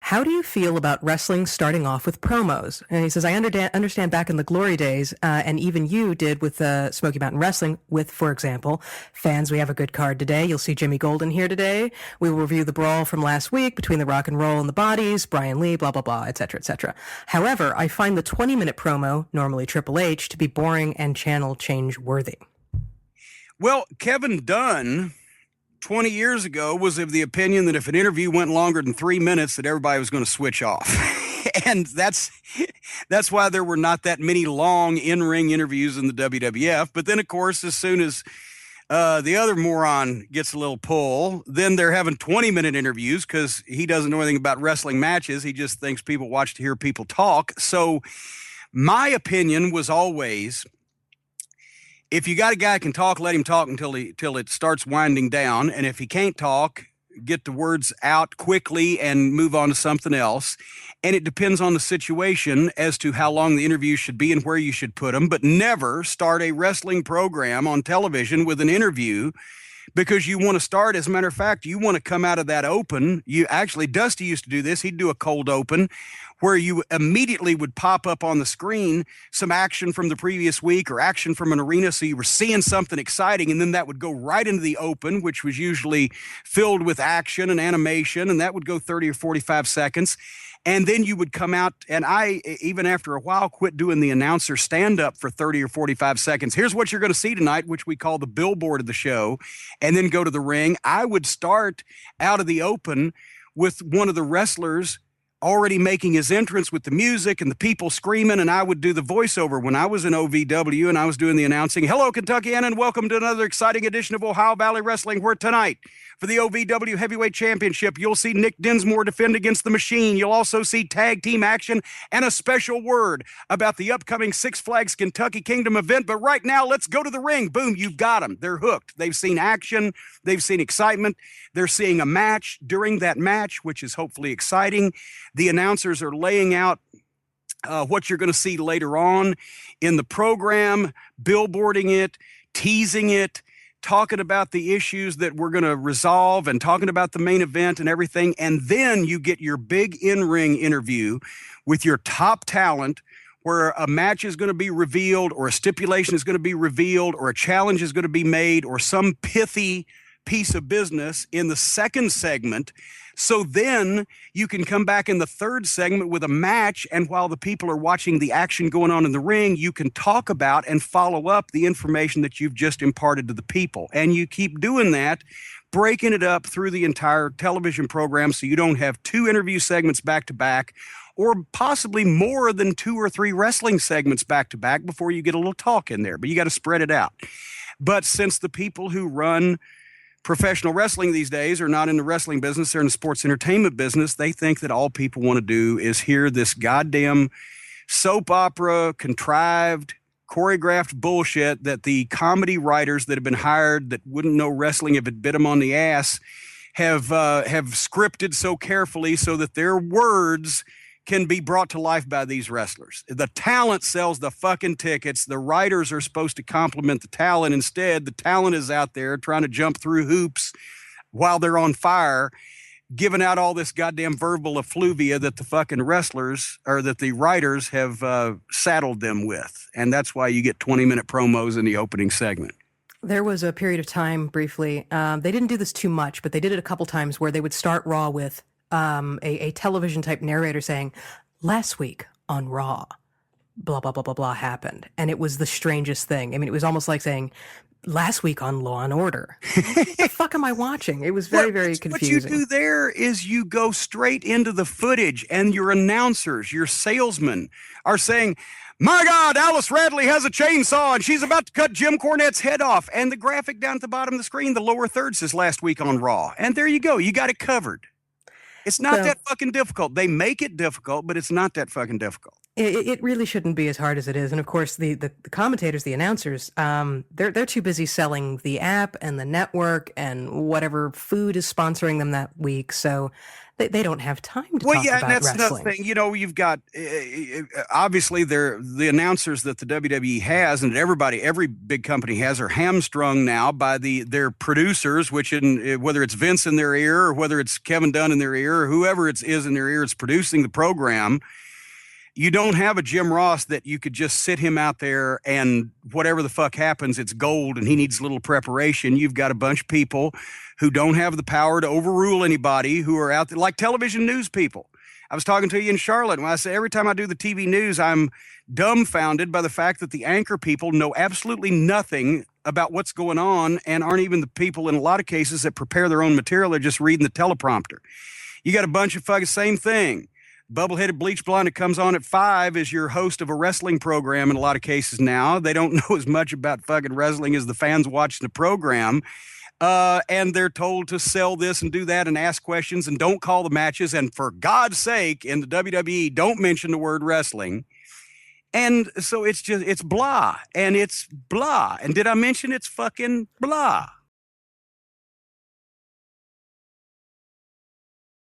How do you feel about wrestling starting off with promos? And he says, I understand back in the glory days, and even you did with Smoky Mountain Wrestling with, for example, fans, we have a good card today. You'll see Jimmy Golden here today. We will review the brawl from last week between the Rock and Roll and the Bodies, Brian Lee, blah, blah, blah, etc., etc. However, I find the 20-minute promo, normally Triple H, to be boring and channel change worthy. Well, Kevin Dunn 20 years ago was of the opinion that if an interview went longer than 3 minutes, that everybody was going to switch off. And that's why there were not that many long in-ring interviews in the WWF. But then, of course, as soon as the other moron gets a little pull, then they're having 20-minute interviews because he doesn't know anything about wrestling matches. He just thinks people watch to hear people talk. So my opinion was always, if you got a guy who can talk, let him talk until it starts winding down. And if he can't talk, get the words out quickly and move on to something else. And it depends on the situation as to how long the interview should be and where you should put them. But never start a wrestling program on television with an interview, because you want to start, as a matter of fact, you want to come out of that open. Dusty used to do this. He'd do a cold open where you immediately would pop up on the screen some action from the previous week or action from an arena. So you were seeing something exciting, and then that would go right into the open, which was usually filled with action and animation, and that would go 30 or 45 seconds. And then you would come out, and I, even after a while, quit doing the announcer stand-up for 30 or 45 seconds. Here's what you're going to see tonight, which we call the billboard of the show, and then go to the ring. I would start out of the open with one of the wrestlers already making his entrance with the music and the people screaming, and I would do the voiceover when I was in OVW and I was doing the announcing. Hello, Kentuckiana, and welcome to another exciting edition of Ohio Valley Wrestling, where tonight, for the OVW Heavyweight Championship, you'll see Nick Dinsmore defend against the Machine. You'll also see tag team action and a special word about the upcoming Six Flags Kentucky Kingdom event. But right now, let's go to the ring. Boom, you've got them. They're hooked. They've seen action. They've seen excitement. They're seeing a match. During that match, which is hopefully exciting, the announcers are laying out what you're going to see later on in the program, billboarding it, teasing it, talking about the issues that we're going to resolve and talking about the main event and everything. And then you get your big in-ring interview with your top talent, where a match is going to be revealed, or a stipulation is going to be revealed, or a challenge is going to be made, or some pithy piece of business in the second segment. So then you can come back in the third segment with a match, and while the people are watching the action going on in the ring, you can talk about and follow up the information that you've just imparted to the people. And you keep doing that, breaking it up through the entire television program, so you don't have two interview segments back to back, or possibly more than 2 or 3 wrestling segments back to back before you get a little talk in there. But you got to spread it out. But since the people who run professional wrestling these days are not in the wrestling business, they're in the sports entertainment business, they think that all people want to do is hear this goddamn soap opera, contrived, choreographed bullshit that the comedy writers that have been hired that wouldn't know wrestling if it bit them on the ass have scripted so carefully so that their words can be brought to life by these wrestlers. The talent sells the fucking tickets. The writers are supposed to compliment the talent. Instead, the talent is out there trying to jump through hoops while they're on fire, giving out all this goddamn verbal effluvia that the fucking wrestlers, or that the writers have saddled them with. And that's why you get 20-minute promos in the opening segment. There was a period of time, briefly, they didn't do this too much, but they did it a couple times, where they would start Raw with a television type narrator saying, last week on Raw, blah, blah, blah, blah, blah happened. And it was the strangest thing. I mean, it was almost like saying, last week on Law and Order. What the fuck am I watching? It was very, very confusing. What you do there is you go straight into the footage, and your announcers, your salesmen are saying, my God, Alice Radley has a chainsaw and she's about to cut Jim Cornette's head off. And the graphic down at the bottom of the screen, the lower third, says last week on Raw. And there you go. You got it covered. It's not that fucking difficult. They make it difficult, but it's not that fucking difficult. It really shouldn't be as hard as it is. And of course, the commentators, the announcers, they're too busy selling the app and the network and whatever food is sponsoring them that week. So they don't have time to Well, talk yeah, and about that's another wrestling. thing. You've got obviously they're the announcers that the WWE has, and every big company has, are hamstrung now by their producers, which whether it's Vince in their ear or whether it's Kevin Dunn in their ear or whoever it is in their ear, it's producing the program. You don't have a Jim Ross that you could just sit him out there and whatever the fuck happens, it's gold and he needs a little preparation. You've got a bunch of people who don't have the power to overrule anybody, who are out there like television news people. I was talking to you in Charlotte when I said every time I do the TV news, I'm dumbfounded by the fact that the anchor people know absolutely nothing about what's going on and aren't even the people in a lot of cases that prepare their own material. They're just reading the teleprompter. You got a bunch of fucking same thing. Bubble-headed bleach blonde that comes on at 5 is your host of a wrestling program in a lot of cases now. They don't know as much about fucking wrestling as the fans watching the program. And they're told to sell this and do that and ask questions and don't call the matches. And for God's sake, in the WWE, don't mention the word wrestling. And so it's blah. And it's blah. And did I mention it's fucking blah?